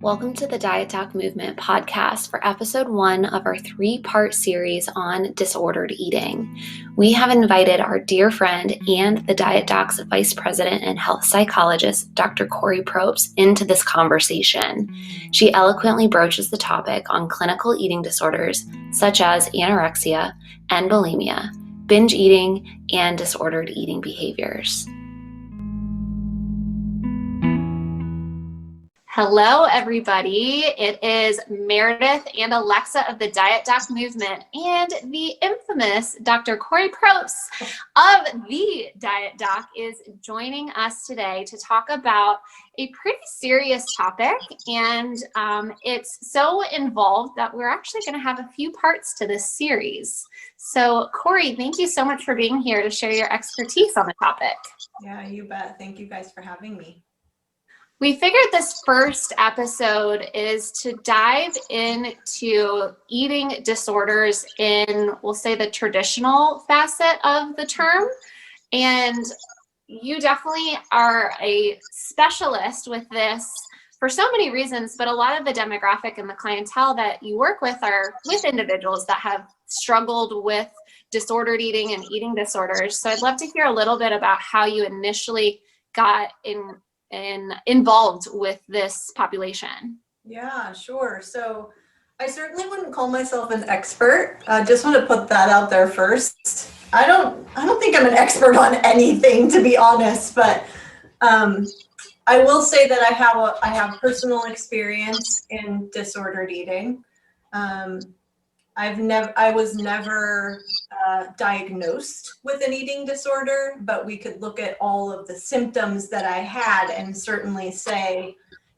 Welcome to the Diet Doc Movement podcast for episode 1 of our 3-part series on disordered eating. We have invited our dear friend and the Diet Doc's vice president and health psychologist, Dr. Corey Probst, into this conversation. She eloquently broaches the topic on clinical eating disorders such as anorexia and bulimia, binge eating, and disordered eating behaviors. Hello, everybody. It is Meredith and Alexa of the Diet Doc Movement and the infamous Dr. Corey Probst of the Diet Doc is joining us today to talk about a pretty serious topic. And it's so involved that we're actually going to have a few parts to this series. So, Corey, thank you so much for being here to share your expertise on the topic. Yeah, you bet. Thank you guys for having me. We figured this first episode is to dive into eating disorders in, we'll say, the traditional facet of the term. And you definitely are a specialist with this for so many reasons, but a lot of the demographic and the clientele that you work with are with individuals that have struggled with disordered eating and eating disorders. So I'd love to hear a little bit about how you initially got involved with this population. Yeah, sure. So I certainly wouldn't call myself an expert. I just want to put that out there first. I don't think I'm an expert on anything, to be honest, but I will say that I have personal experience in disordered eating. I was never diagnosed with an eating disorder, but we could look at all of the symptoms that I had and certainly say,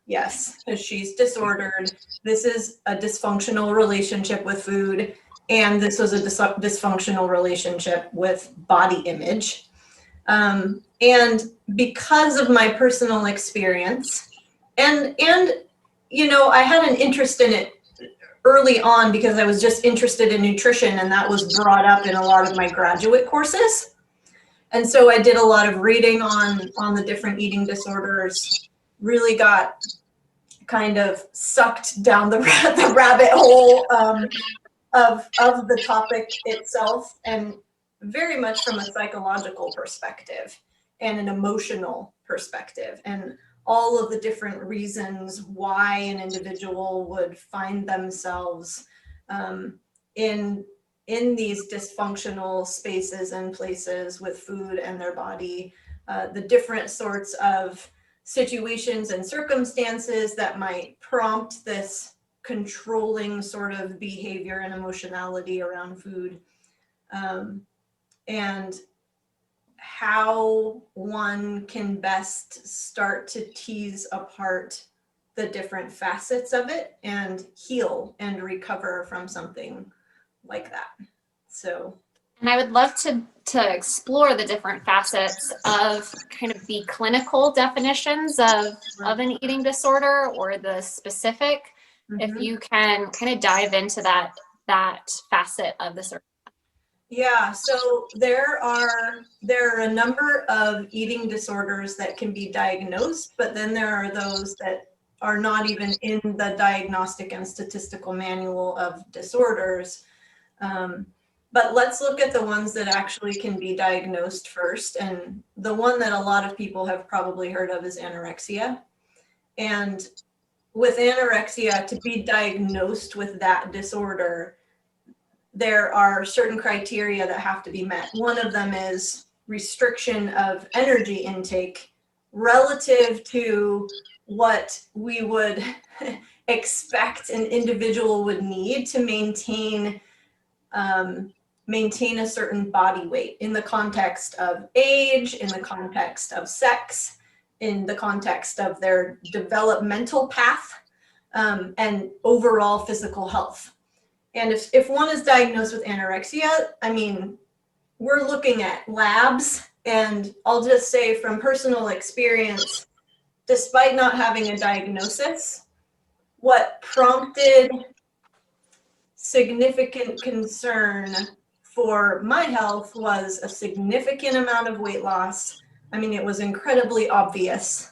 yes, she's disordered. This is a dysfunctional relationship with food, and this was a dysfunctional relationship with body image. And because of my personal experience, and you know, I had an interest in it early on because I was just interested in nutrition, and that was brought up in a lot of my graduate courses. And so I did a lot of reading on the different eating disorders, really got kind of sucked down the rabbit hole of the topic itself, and very much from a psychological perspective and an emotional perspective, and all of the different reasons why an individual would find themselves in these dysfunctional spaces and places with food and their body, the different sorts of situations and circumstances that might prompt this controlling sort of behavior and emotionality around food, and how one can best start to tease apart the different facets of it and heal and recover from something like that. So, and I would love to explore the different facets of kind of the clinical definitions of an eating disorder, or the specific, if you can kind of dive into that facet of the disorder. Yeah, so there are a number of eating disorders that can be diagnosed, but then there are those that are not even in the Diagnostic and Statistical Manual of Disorders. But let's look at the ones that actually can be diagnosed first. And the one that a lot of people have probably heard of is anorexia. And with anorexia, to be diagnosed with that disorder, there are certain criteria that have to be met. One of them is restriction of energy intake relative to what we would expect an individual would need to maintain a certain body weight in the context of age, in the context of sex, in the context of their developmental path, and overall physical health. And if one is diagnosed with anorexia, I mean, we're looking at labs, and I'll just say from personal experience, despite not having a diagnosis, what prompted significant concern for my health was a significant amount of weight loss. I mean, it was incredibly obvious.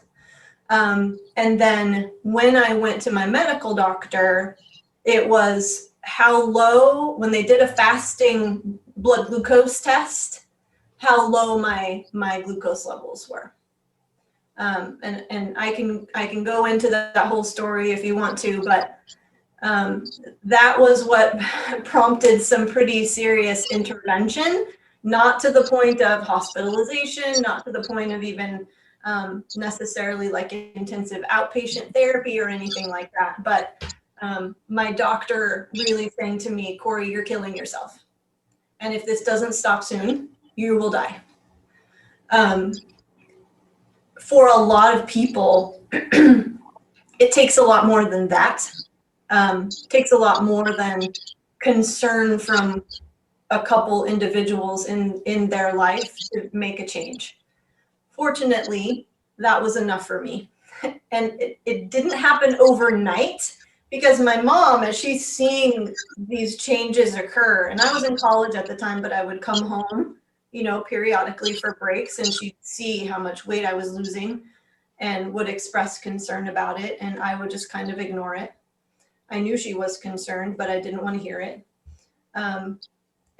And then when I went to my medical doctor, it was how low, when they did a fasting blood glucose test, how low my glucose levels were. And I can go into that whole story if you want to, but that was what prompted some pretty serious intervention, not to the point of hospitalization, not to the point of even necessarily like intensive outpatient therapy or anything like that. But my doctor really saying to me, Corey, you're killing yourself. And if this doesn't stop soon, you will die. For a lot of people, it takes a lot more than that. Takes a lot more than concern from a couple individuals in their life to make a change. Fortunately, that was enough for me. And it didn't happen overnight, because my mom, as she's seeing these changes occur, and I was in college at the time, but I would come home, you know, periodically for breaks, and she'd see how much weight I was losing and would express concern about it, and I would just kind of ignore it. I knew she was concerned, but I didn't want to hear it.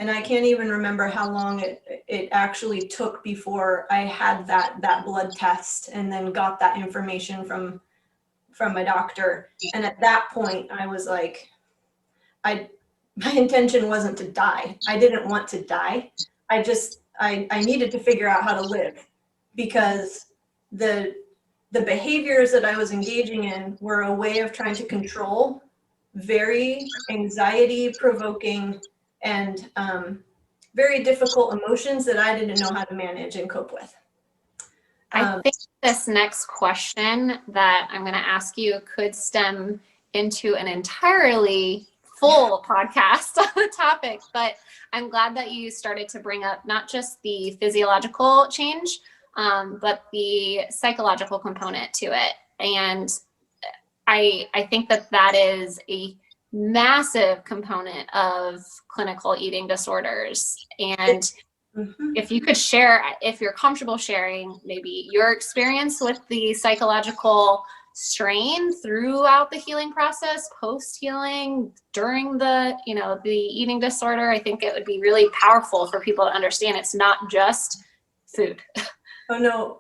And I can't even remember how long it actually took before I had that blood test and then got that information from my doctor. And at that point, I was like, my intention wasn't to die. I didn't want to die. I needed to figure out how to live, because the behaviors that I was engaging in were a way of trying to control very anxiety provoking and very difficult emotions that I didn't know how to manage and cope with. I think this next question that I'm going to ask you could stem into an entirely full podcast on the topic, but I'm glad that you started to bring up not just the physiological change, but the psychological component to it. And I think that is a massive component of clinical eating disorders. And if you could share, if you're comfortable sharing, maybe your experience with the psychological strain throughout the healing process, post-healing, during the eating disorder, I think it would be really powerful for people to understand it's not just food. Oh, no.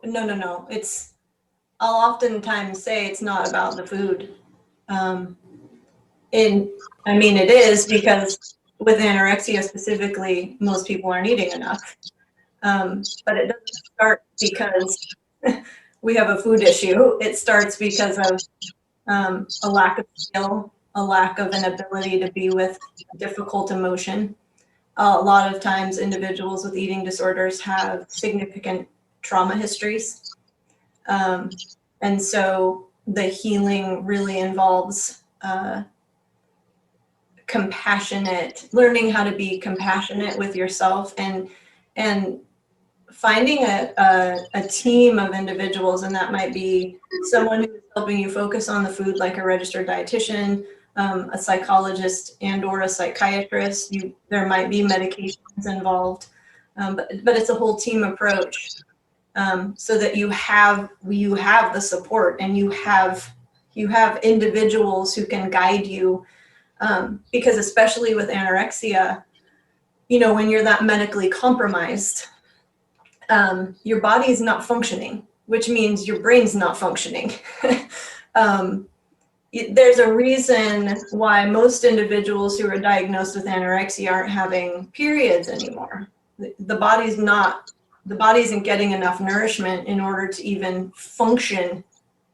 I'll oftentimes say it's not about the food. It is, because with anorexia specifically, most people aren't eating enough. But it doesn't start because we have a food issue. It starts because of a lack of skill, a lack of an ability to be with difficult emotion. A lot of times individuals with eating disorders have significant trauma histories. And so the healing really involves learning how to be compassionate with yourself, and finding a team of individuals, and that might be someone who's helping you focus on the food, like a registered dietitian, a psychologist, and or a psychiatrist. There might be medications involved, but it's a whole team approach, so that you have the support, and you have individuals who can guide you, because especially with anorexia, when you're that medically compromised, your body is not functioning, which means your brain's not functioning. There's a reason why most individuals who are diagnosed with anorexia aren't having periods anymore. The body isn't getting enough nourishment in order to even function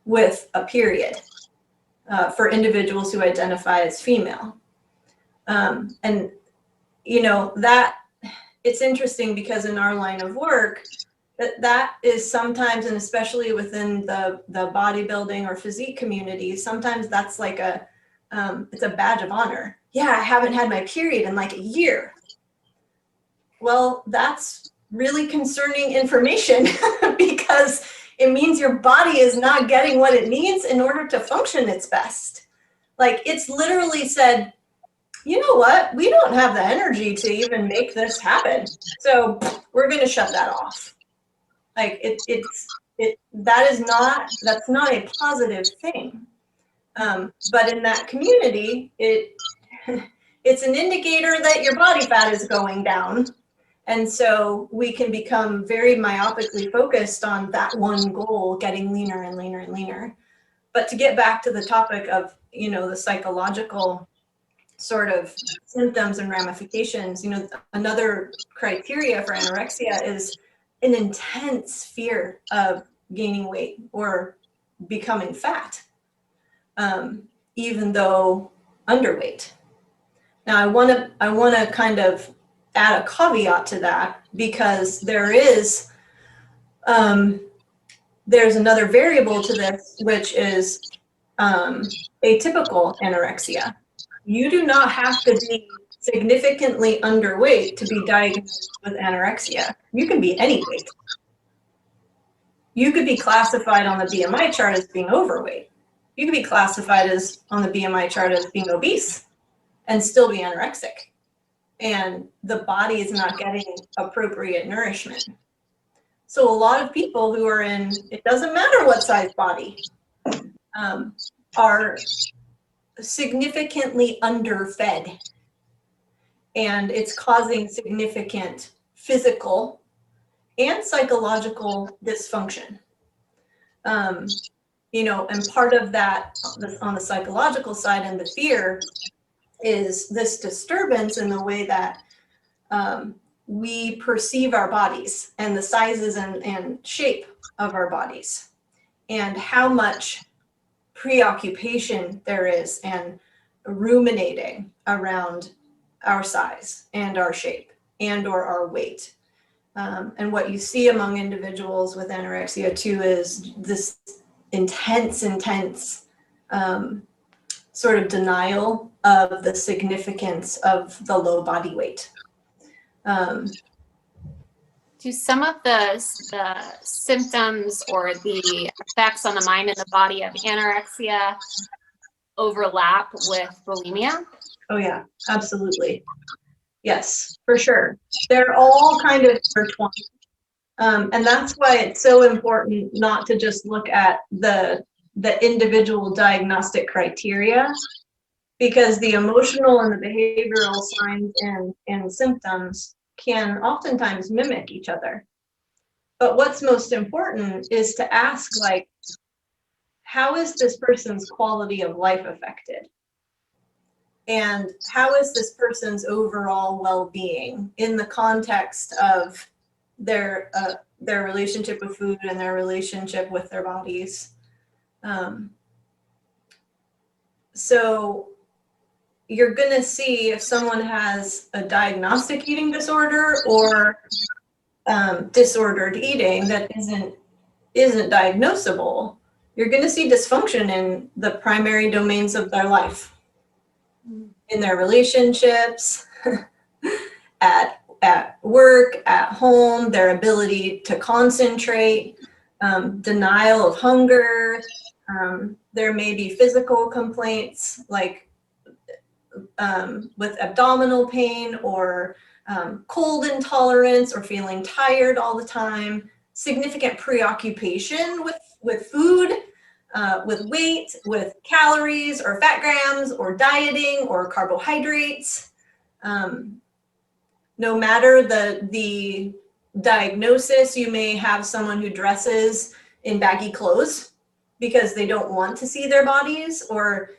with a period, for individuals who identify as female. And that it's interesting, because in our line of work, that is sometimes, and especially within the bodybuilding or physique community, sometimes that's like it's a badge of honor. Yeah, I haven't had my period in like a year. Well, that's really concerning information, because it means your body is not getting what it needs in order to function its best. Like, it's literally said, you know what? We don't have the energy to even make this happen. So we're going to shut that off. Like, that's not a positive thing. But in that community, it's an indicator that your body fat is going down. And so we can become very myopically focused on that one goal, getting leaner and leaner and leaner. But to get back to the topic of, the psychological sort of symptoms and ramifications, another criteria for anorexia is an intense fear of gaining weight or becoming fat, even though underweight. Now, I want to kind of add a caveat to that, because there's another variable to this, which is atypical anorexia. You do not have to be significantly underweight to be diagnosed with anorexia. You can be any weight. You could be classified on the BMI chart as being overweight. You could be classified on the BMI chart as being obese and still be anorexic. And the body is not getting appropriate nourishment. So a lot of people who are in, it doesn't matter what size body, are significantly underfed. And it's causing significant physical and psychological dysfunction. And part of that on the psychological side and the fear is this disturbance in the way that we perceive our bodies and the sizes and shape of our bodies, and how much preoccupation there is and ruminating around our size and our shape and or our weight. And what you see among individuals with anorexia too is this intense sort of denial of the significance of the low body weight. Do some of the symptoms or the effects on the mind and the body of anorexia overlap with bulimia? Oh yeah, absolutely. Yes, for sure. They're all kind of intertwined. And that's why it's so important not to just look at the individual diagnostic criteria, because the emotional and the behavioral signs and symptoms can oftentimes mimic each other. But what's most important is to ask, like, how is this person's quality of life affected? And how is this person's overall well-being in the context of their relationship with food and their relationship with their bodies? So you're going to see if someone has a diagnostic eating disorder or disordered eating that isn't diagnosable, you're going to see dysfunction in the primary domains of their life, in their relationships, at work, at home, their ability to concentrate, denial of hunger. There may be physical complaints like with abdominal pain or cold intolerance or feeling tired all the time, significant preoccupation with food, with weight, with calories or fat grams or dieting or carbohydrates. No matter the diagnosis, you may have someone who dresses in baggy clothes because they don't want to see their bodies, or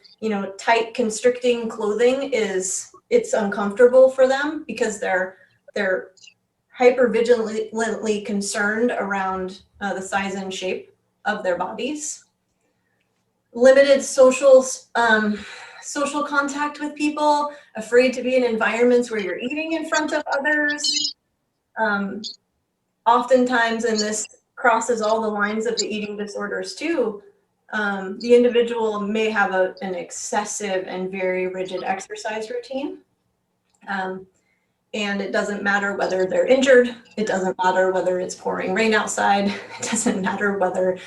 tight constricting clothing it's uncomfortable for them because they're hypervigilantly concerned around the size and shape of their bodies. Limited social contact with people, afraid to be in environments where you're eating in front of others. Oftentimes, and this crosses all the lines of the eating disorders too, the individual may have an excessive and very rigid exercise routine. And it doesn't matter whether they're injured. It doesn't matter whether it's pouring rain outside. It doesn't matter whether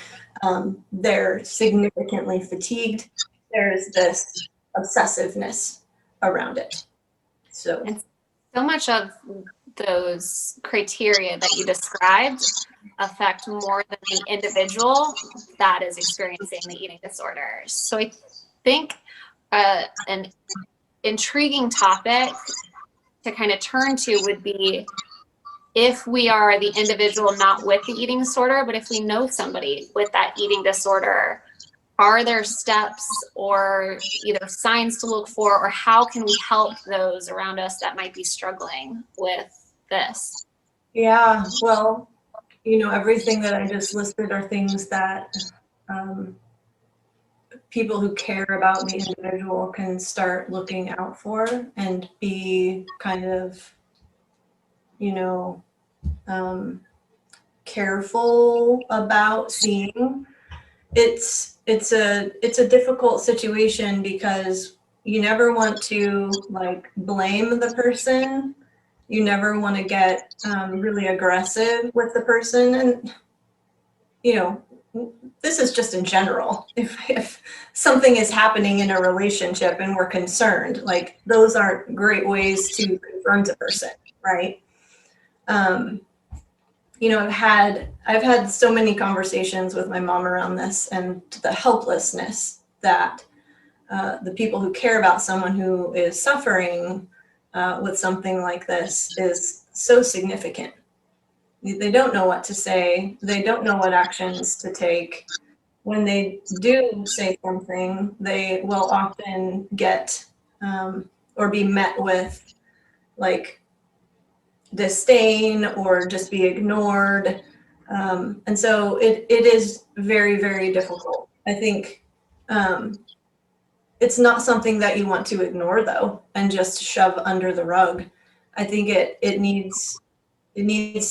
they're significantly fatigued. There's this obsessiveness around it. So much of those criteria that you described affect more than the individual that is experiencing the eating disorder. So I think an intriguing topic to kind of turn to would be, if we are the individual not with the eating disorder, but if we know somebody with that eating disorder, are there steps or either signs to look for, or how can we help those around us that might be struggling with this? Yeah, well, everything that I just listed are things that people who care about the individual can start looking out for and be kind of, careful about seeing. It's a difficult situation because you never want to like blame the person. You never want to get really aggressive with the person, and this is just in general. If something is happening in a relationship and we're concerned, like those aren't great ways to confront a person, right? I've had so many conversations with my mom around this, and the helplessness that the people who care about someone who is suffering with something like this is so significant. They don't know what to say. They don't know what actions to take. When they do say something, they will often get or be met with like disdain or just be ignored. And so it is very, very difficult. I think it's not something that you want to ignore though, and just shove under the rug. I think it needs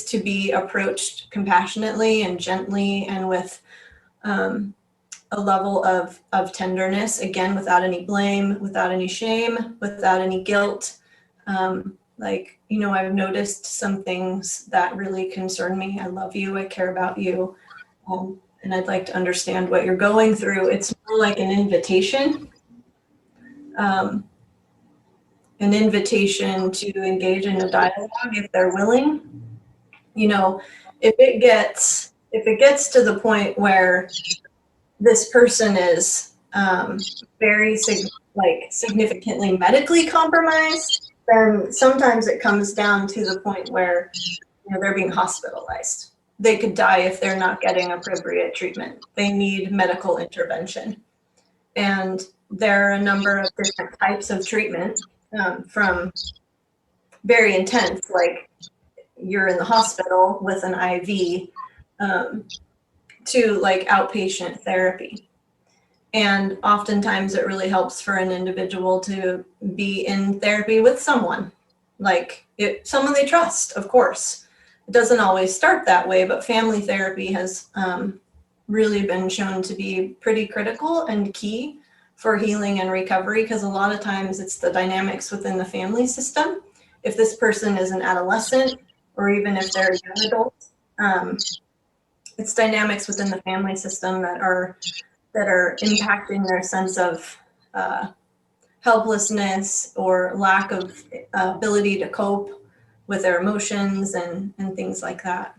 to be approached compassionately and gently, and with a level of tenderness, again, without any blame, without any shame, without any guilt. I've noticed some things that really concern me. I love you, I care about you, and I'd like to understand what you're going through. It's more like an invitation to engage in a dialogue if they're willing. If it gets to the point where this person is very significantly medically compromised, then sometimes it comes down to the point where they're being hospitalized. They could die if they're not getting appropriate treatment. They need medical intervention. And there are a number of different types of treatment, from very intense, like you're in the hospital with an IV, to like outpatient therapy. And oftentimes it really helps for an individual to be in therapy with someone, someone they trust, of course. It doesn't always start that way, but family therapy has really been shown to be pretty critical and key for healing and recovery, because a lot of times it's the dynamics within the family system. If this person is an adolescent, or even if they're a young adult, it's dynamics within the family system that are impacting their sense of helplessness or lack of ability to cope with their emotions and things like that.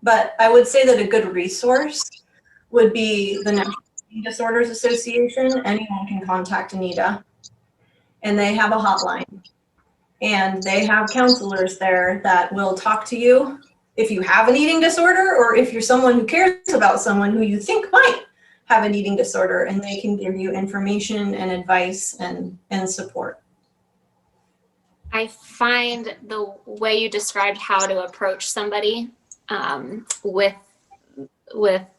But I would say that a good resource would be the National Eating Disorders Association. Anyone can contact Anita, and they have a hotline, and they have counselors there that will talk to you if you have an eating disorder, or if you're someone who cares about someone who you think might have an eating disorder, and they can give you information and advice and support. I find the way you described how to approach somebody with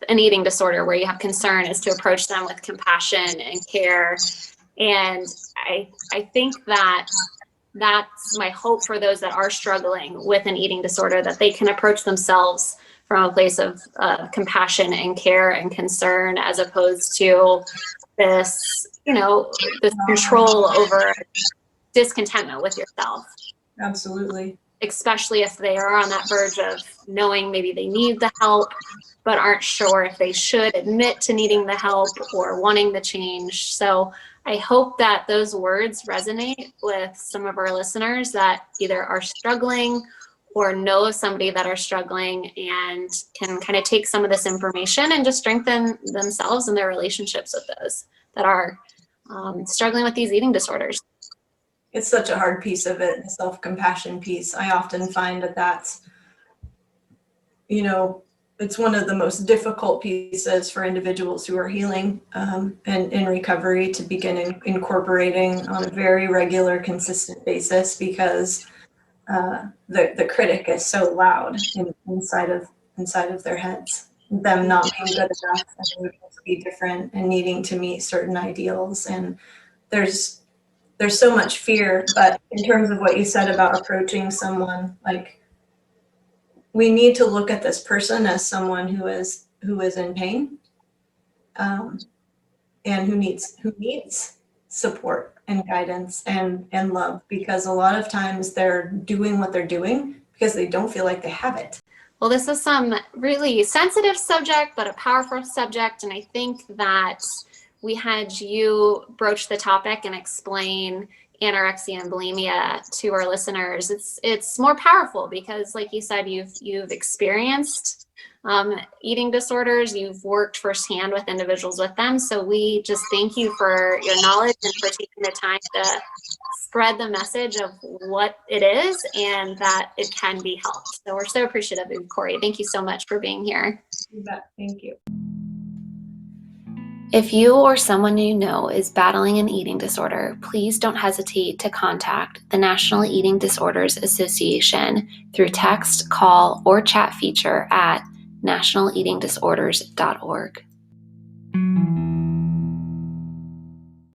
an eating disorder where you have concern is to approach them with compassion and care. And I think that's my hope for those that are struggling with an eating disorder, that they can approach themselves from a place of compassion and care and concern, as opposed to this control over discontentment with yourself. Absolutely. Especially if they are on that verge of knowing maybe they need the help, but aren't sure if they should admit to needing the help or wanting the change. So I hope that those words resonate with some of our listeners that either are struggling or know of somebody that are struggling and can kind of take some of this information and just strengthen themselves and their relationships with those that are struggling with these eating disorders. It's such a hard piece of it, the self-compassion piece. I often find that that's, you know, it's one of the most difficult pieces for individuals who are healing and in recovery to begin incorporating on a very regular, consistent basis, because the critic is so loud inside of their heads. Them not being good enough and needing to be different and needing to meet certain ideals. And there's so much fear. But in terms of what you said about approaching someone, like, we need to look at this person as someone who is in pain, and who needs support and guidance and love, because a lot of times they're doing what they're doing because they don't feel like they have it. Well, this is some really sensitive subject, but a powerful subject. And I think that we had you broach the topic and explain anorexia and bulimia to our listeners. It's more powerful because, like you said, you've experienced eating disorders. You've worked firsthand with individuals with them. So we just thank you for your knowledge and for taking the time to spread the message of what it is and that it can be helped. So we're so appreciative of Corey. Thank you so much for being here. You bet. Thank you. If you or someone you know is battling an eating disorder, please don't hesitate to contact the National Eating Disorders Association through text, call, or chat feature at nationaleatingdisorders.org.